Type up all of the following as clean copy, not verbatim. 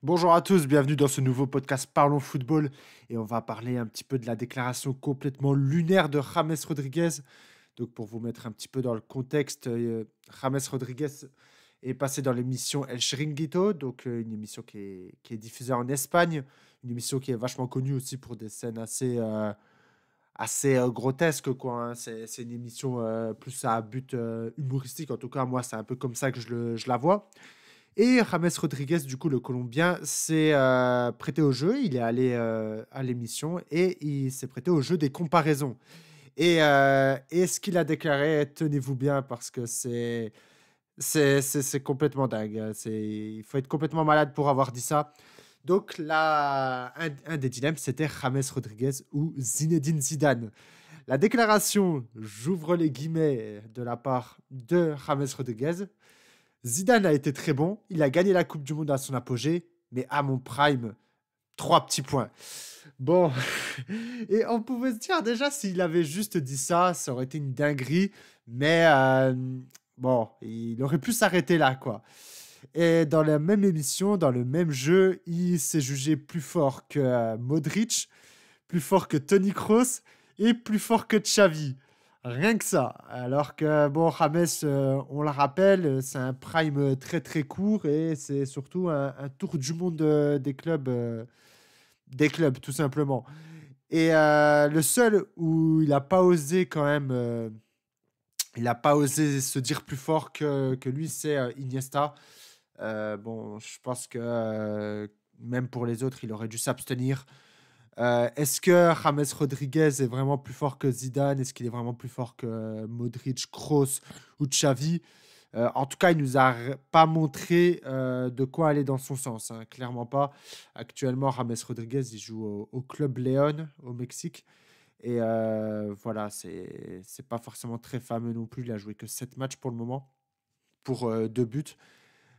Bonjour à tous, bienvenue dans ce nouveau podcast Parlons Football et on va parler un petit peu de la déclaration complètement lunaire de James Rodriguez. Donc pour vous mettre un petit peu dans le contexte, James Rodriguez est passé dans l'émission El Chiringuito, donc une émission qui est diffusée en Espagne, une émission qui est vachement connue aussi pour des scènes assez grotesques, quoi, hein. C'est une émission plus à but humoristique, en tout cas moi c'est un peu comme ça que je la vois. Et James Rodriguez, du coup, le Colombien, s'est prêté au jeu. Il est allé à l'émission et il s'est prêté au jeu des comparaisons. Et ce qu'il a déclaré, tenez-vous bien, parce que c'est complètement dingue. Il faut être complètement malade pour avoir dit ça. Donc, là, un des dilemmes, c'était James Rodriguez ou Zinedine Zidane. La déclaration, j'ouvre les guillemets, de la part de James Rodriguez. Zidane a été très bon. Il a gagné la Coupe du Monde à son apogée. Mais à mon prime, 3 petits points. Bon. Et on pouvait se dire déjà, s'il avait juste dit ça, ça aurait été une dinguerie. Mais bon, il aurait pu s'arrêter là, quoi. Et dans la même émission, dans le même jeu, il s'est jugé plus fort que Modric, plus fort que Toni Kroos et plus fort que Xavi. Rien que ça. Alors que, bon, James, on le rappelle, c'est un prime très très court et c'est surtout un tour du monde des clubs, tout simplement. Et le seul où il n'a pas osé quand même, il n'a pas osé se dire plus fort que lui, c'est Iniesta. Bon, je pense que même pour les autres, il aurait dû s'abstenir. Est-ce que James Rodriguez est vraiment plus fort que Zidane? Est-ce qu'il est vraiment plus fort que Modric, Kroos ou Xavi? En tout cas, il nous a pas montré de quoi aller dans son sens, hein, clairement pas. Actuellement, James Rodriguez, il joue au Club León au Mexique. Et voilà, c'est pas forcément très fameux non plus. Il a joué que 7 matchs pour le moment, pour 2 buts.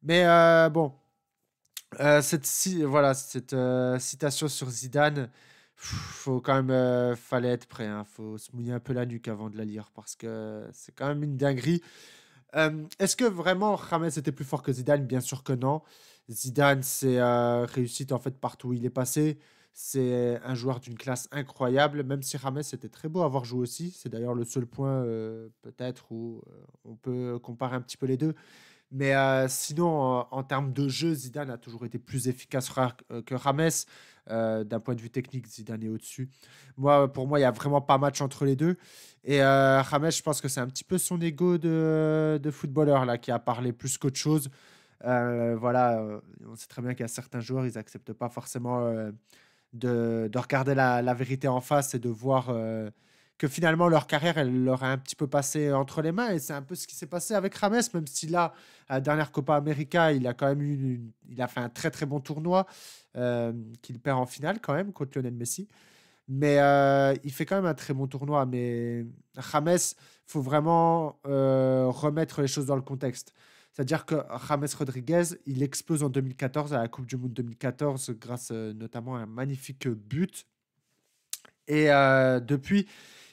Mais bon, cette citation sur Zidane, faut quand même, fallait être prêt, hein. Faut se mouiller un peu la nuque avant de la lire parce que c'est quand même une dinguerie. Est-ce que vraiment James était plus fort que Zidane? Bien sûr que non. Zidane, c'est réussite en fait partout où il est passé. C'est un joueur d'une classe incroyable, même si James était très beau à avoir joué aussi. C'est d'ailleurs le seul point peut-être où on peut comparer un petit peu les deux. Mais sinon, en termes de jeu, Zidane a toujours été plus efficace que James. D'un point de vue technique, Zidane est au-dessus. Pour moi, il y a vraiment pas match entre les deux. Et James, je pense que c'est un petit peu son ego de footballeur là, qui a parlé plus qu'autre chose. Voilà, on sait très bien qu'il y a certains joueurs, ils n'acceptent pas forcément de regarder la vérité en face et de voir que finalement leur carrière, elle leur a un petit peu passé entre les mains. Et c'est un peu ce qui s'est passé avec Rames, même si là, à la dernière Copa América, il a quand même il a fait un très très bon tournoi qu'il perd en finale quand même contre Lionel Messi. Mais il fait quand même un très bon tournoi. Mais James, il faut vraiment remettre les choses dans le contexte. C'est-à-dire que James Rodriguez, il explose en 2014 à la Coupe du Monde 2014 grâce notamment à un magnifique but. Et depuis,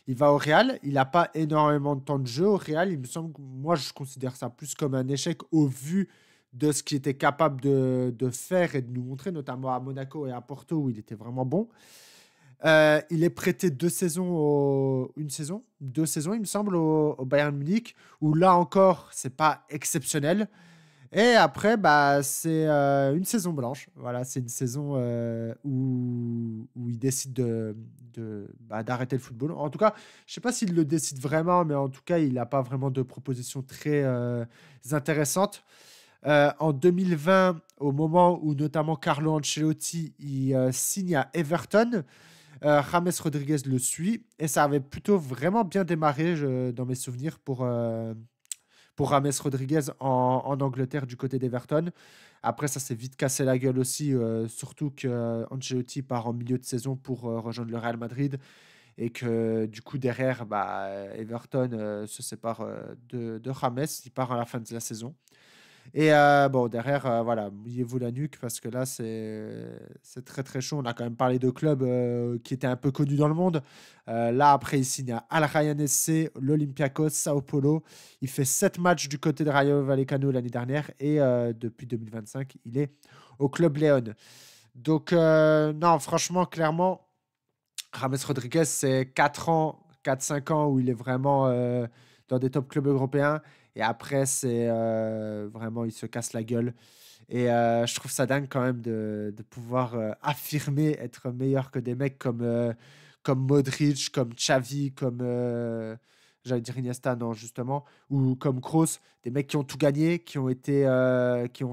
il va au Real. Il n'a pas énormément de temps de jeu au Real. Il me semble que moi, je considère ça plus comme un échec au vu de ce qu'il était capable de faire et de nous montrer, notamment à Monaco et à Porto où il était vraiment bon. Il est prêté 2 saisons, une saison, 2 saisons, il me semble, au Bayern Munich, où là encore, c'est pas exceptionnel. Et après, bah, c'est une saison blanche. Voilà, c'est une saison où il décide d'arrêter le football. En tout cas, je ne sais pas s'il le décide vraiment, mais en tout cas, il n'a pas vraiment de propositions très intéressantes. En 2020, au moment où notamment Carlo Ancelotti signe à Everton, James Rodriguez le suit et ça avait plutôt vraiment bien démarré dans mes souvenirs pour James Rodriguez en Angleterre du côté d'Everton. Après, ça s'est vite cassé la gueule aussi, surtout que Ancelotti part en milieu de saison pour rejoindre le Real Madrid et que du coup derrière, bah, Everton se sépare de James, il part à la fin de la saison. Et bon, derrière, voilà, mouillez-vous la nuque parce que là, c'est très très chaud. On a quand même parlé de clubs qui étaient un peu connus dans le monde. Là, après, il signe à Al Rayyan SC, l'Olympiakos, Sao Paulo. Il fait 7 matchs du côté de Rayo Vallecano l'année dernière et depuis 2025, il est au Club Léon. Donc, non, franchement, clairement, James Rodriguez, c'est 4 ans, 4-5 ans où il est vraiment dans des top clubs européens. Et après, c'est vraiment, il se casse la gueule. Et je trouve ça dingue quand même de pouvoir affirmer être meilleur que des mecs comme Modric, comme Xavi, comme, j'allais dire Iniesta, non, justement, ou comme Kroos, des mecs qui ont tout gagné, qui ont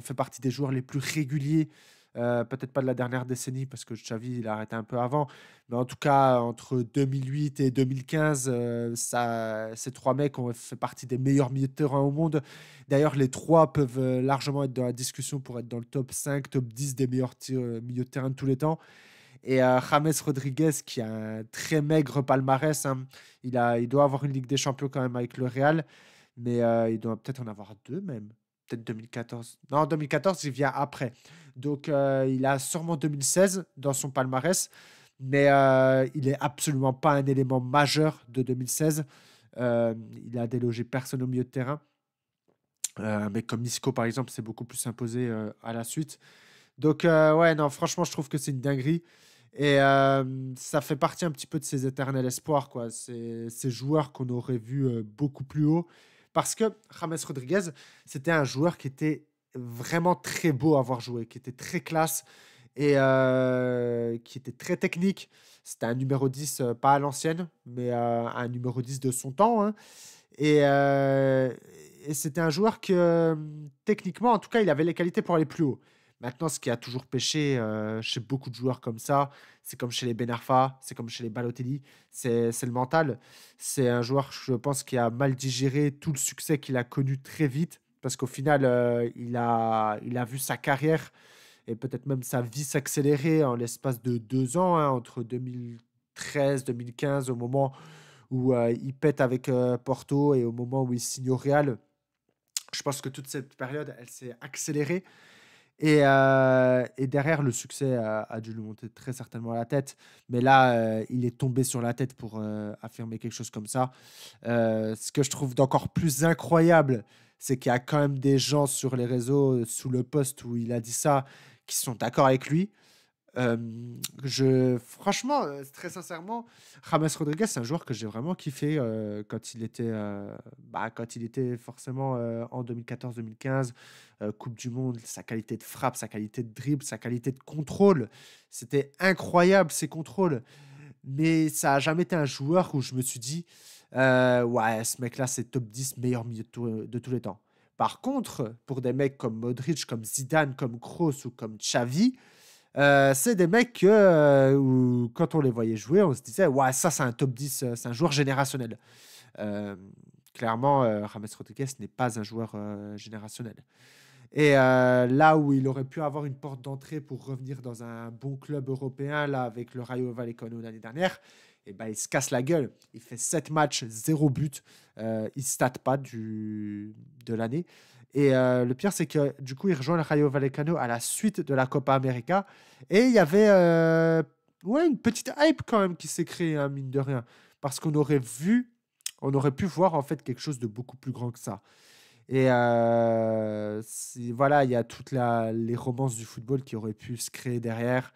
fait partie des joueurs les plus réguliers. Peut-être pas de la dernière décennie parce que Xavi il a arrêté un peu avant, mais en tout cas entre 2008 et 2015, ces trois mecs ont fait partie des meilleurs milieux de terrain au monde. D'ailleurs, les trois peuvent largement être dans la discussion pour être dans le top 5, top 10 des meilleurs milieux de terrain de tous les temps. Et James Rodriguez, qui a un très maigre palmarès, hein, il doit avoir une Ligue des Champions quand même avec le Real, mais il doit peut-être en avoir deux même. Peut-être 2014. Non, 2014, il vient après. Donc, il a sûrement 2016 dans son palmarès, mais il est absolument pas un élément majeur de 2016. Il a délogé personne au milieu de terrain. Un mec comme Isco, par exemple, s'est beaucoup plus imposé à la suite. Donc, ouais, non, franchement, je trouve que c'est une dinguerie. Et ça fait partie un petit peu de ces éternels espoirs, quoi. Ces joueurs qu'on aurait vus beaucoup plus haut. Parce que James Rodriguez, c'était un joueur qui était vraiment très beau à voir jouer, qui était très classe et qui était très technique. C'était un numéro 10, pas à l'ancienne, mais un numéro 10 de son temps, hein. Et, euh, et c'était un joueur que, techniquement, en tout cas, il avait les qualités pour aller plus haut. Maintenant, ce qui a toujours pêché chez beaucoup de joueurs comme ça, c'est comme chez les Ben Arfa, c'est comme chez les Balotelli, c'est le mental. C'est un joueur, je pense, qui a mal digéré tout le succès qu'il a connu très vite, parce qu'au final, il a vu sa carrière et peut-être même sa vie s'accélérer en l'espace de 2 ans, hein, entre 2013, 2015, au moment où il pète avec Porto et au moment où il signe au Real. Je pense que toute cette période, elle s'est accélérée. Et derrière, le succès a dû lui monter très certainement à la tête. Mais là, il est tombé sur la tête pour affirmer quelque chose comme ça. Ce que je trouve d'encore plus incroyable, c'est qu'il y a quand même des gens sur les réseaux, sous le post où il a dit ça, qui sont d'accord avec lui. Franchement, très sincèrement, James Rodriguez, c'est un joueur que j'ai vraiment kiffé quand il était forcément en 2014-2015, Coupe du Monde, sa qualité de frappe, sa qualité de dribble, sa qualité de contrôle. C'était incroyable ces contrôles. Mais ça n'a jamais été un joueur où je me suis dit, ouais, ce mec-là, c'est top 10 meilleur milieu de tous les temps. Par contre, pour des mecs comme Modric, comme Zidane, comme Kroos ou comme Xavi, c'est des mecs que, où, quand on les voyait jouer, on se disait, ouais, ça, c'est un top 10, c'est un joueur générationnel. Euh, Clairement, James Rodriguez n'est pas un joueur générationnel. Et là où il aurait pu avoir une porte d'entrée pour revenir dans un bon club européen, là, avec le Rayo Vallecano l'année dernière, et ben, il se casse la gueule. Il fait 7 matchs, 0 but. Il ne state pas de l'année. Et le pire, c'est que du coup, il rejoint le Rayo Vallecano à la suite de la Copa América. Et il y avait ouais, une petite hype quand même qui s'est créée, hein, mine de rien. Parce on aurait pu voir en fait quelque chose de beaucoup plus grand que ça. Et voilà, il y a toutes les romances du football qui auraient pu se créer derrière.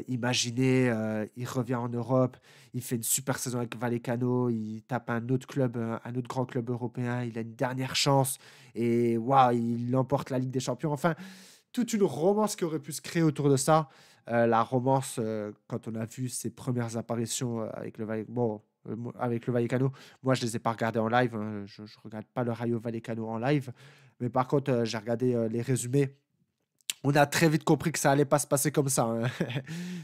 Imaginez, il revient en Europe, il fait une super saison avec Vallecano, il tape un autre club, un autre grand club européen, il a une dernière chance et waouh, il emporte la Ligue des Champions. Enfin, toute une romance qui aurait pu se créer autour de ça. La romance, quand on a vu ses premières apparitions avec le avec le Vallecano, moi je les ai pas regardés en live, hein. Je ne regarde pas le Rayo Vallecano en live, mais par contre j'ai regardé les résumés. On a très vite compris que ça allait pas se passer comme ça, hein.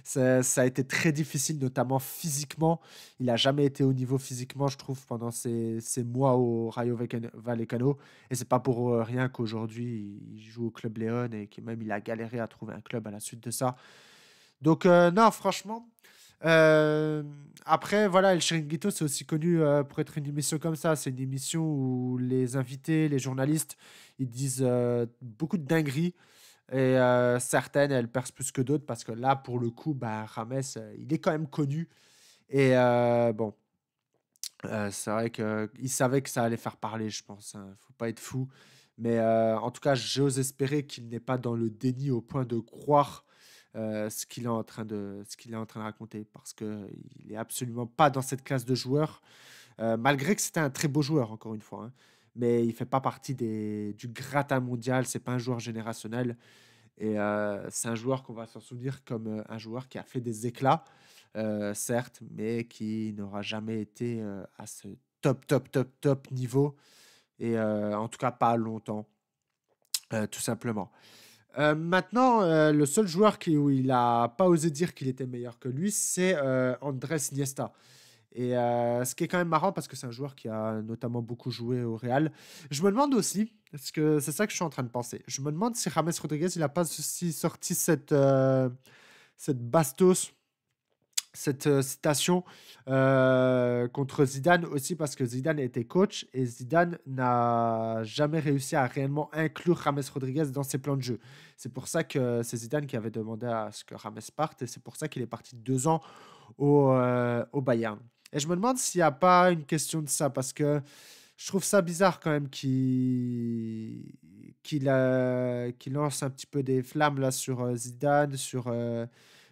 Ça a été très difficile, notamment physiquement. Il n'a jamais été au niveau physiquement, je trouve, pendant ces mois au Rayo Vallecano. Et c'est pas pour rien qu'aujourd'hui, il joue au Club Léon et que même il a galéré à trouver un club à la suite de ça. Donc, non, franchement, Après, voilà, El Chiringuito, c'est aussi connu pour être une émission comme ça. C'est une émission où les invités, les journalistes, ils disent beaucoup de dingueries. Et certaines, elles percent plus que d'autres parce que là, pour le coup, bah, Rames, il est quand même connu. Et bon, c'est vrai qu'il savait que ça allait faire parler, je pense, hein. Faut pas être fou. Mais en tout cas, j'ose espérer qu'il n'est pas dans le déni au point de croire ce qu'il est en train de raconter. Parce qu'il n'est absolument pas dans cette classe de joueurs. Malgré que c'était un très beau joueur, encore une fois, hein. Mais il fait pas partie du gratin mondial. C'est pas un joueur générationnel. Et c'est un joueur qu'on va s'en souvenir comme un joueur qui a fait des éclats, certes, mais qui n'aura jamais été à ce top, top, top, top niveau. Et en tout cas, pas longtemps, tout simplement. Maintenant, le seul joueur où il n'a pas osé dire qu'il était meilleur que lui, c'est Andrés Iniesta. Et ce qui est quand même marrant parce que c'est un joueur qui a notamment beaucoup joué au Real. Je me demande aussi, parce que c'est ça que je suis en train de penser, je me demande si James Rodriguez, il n'a pas aussi sorti cette bastos, cette citation contre Zidane aussi parce que Zidane était coach et Zidane n'a jamais réussi à réellement inclure James Rodriguez dans ses plans de jeu. C'est pour ça que c'est Zidane qui avait demandé à ce que James parte et c'est pour ça qu'il est parti 2 ans au Bayern. Et je me demande s'il n'y a pas une question de ça parce que je trouve ça bizarre quand même qu'il lance un petit peu des flammes là sur Zidane, sur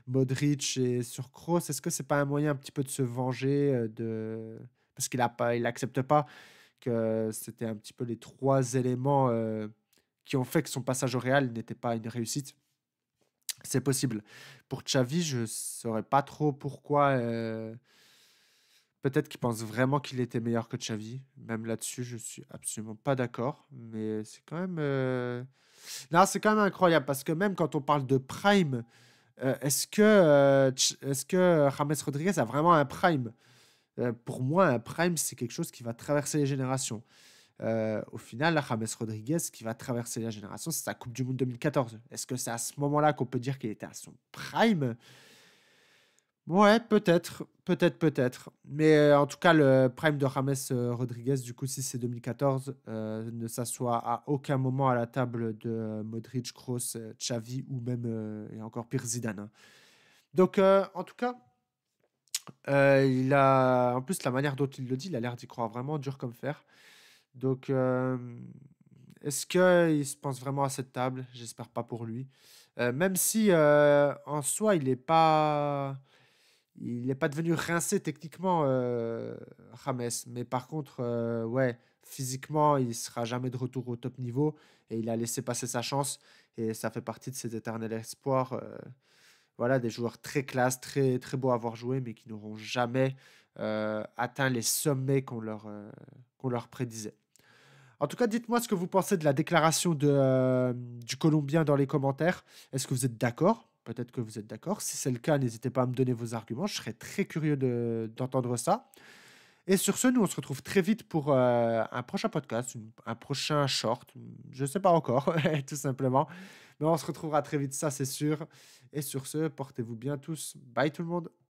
Modric et sur Kroos. Est-ce que c'est pas un moyen un petit peu de se venger parce il accepte pas que c'était un petit peu les trois éléments qui ont fait que son passage au Real n'était pas une réussite. C'est possible. Pour Xavi, je saurais pas trop pourquoi. Peut-être qu'il pense vraiment qu'il était meilleur que Xavi. Même là-dessus, je suis absolument pas d'accord. Mais c'est quand même. Non, c'est quand même incroyable parce que même quand on parle de prime, est-ce que James Rodriguez a vraiment un prime? Pour moi, un prime, c'est quelque chose qui va traverser les générations. Au final, James Rodriguez, qui va traverser la génération, c'est sa Coupe du Monde 2014. Est-ce que c'est à ce moment-là qu'on peut dire qu'il était à son prime? Ouais, peut-être, peut-être, peut-être. Mais en tout cas, le prime de James Rodriguez, du coup, si c'est 2014, ne s'assoit à aucun moment à la table de Modric, Kroos, Xavi ou même, et encore pire, Zidane, hein. Donc, en tout cas, en plus, la manière dont il le dit, il a l'air d'y croire vraiment dur comme fer. Donc, est-ce qu'il se pense vraiment à cette table? J'espère pas pour lui. Même si, en soi, il est pas devenu rincé techniquement, James. Mais par contre, ouais, physiquement, il sera jamais de retour au top niveau et il a laissé passer sa chance. Et ça fait partie de ses éternels espoirs. Voilà, des joueurs très classe, très, très beaux à avoir joué, mais qui n'auront jamais atteint les sommets qu'on leur prédisait. En tout cas, dites-moi ce que vous pensez de la déclaration du Colombien dans les commentaires. Est-ce que vous êtes d'accord? Peut-être que vous êtes d'accord. Si c'est le cas, n'hésitez pas à me donner vos arguments. Je serais très curieux d'entendre ça. Et sur ce, nous, on se retrouve très vite pour un prochain podcast, un prochain short. Je ne sais pas encore, tout simplement. Mais on se retrouvera très vite, ça c'est sûr. Et sur ce, portez-vous bien tous. Bye tout le monde.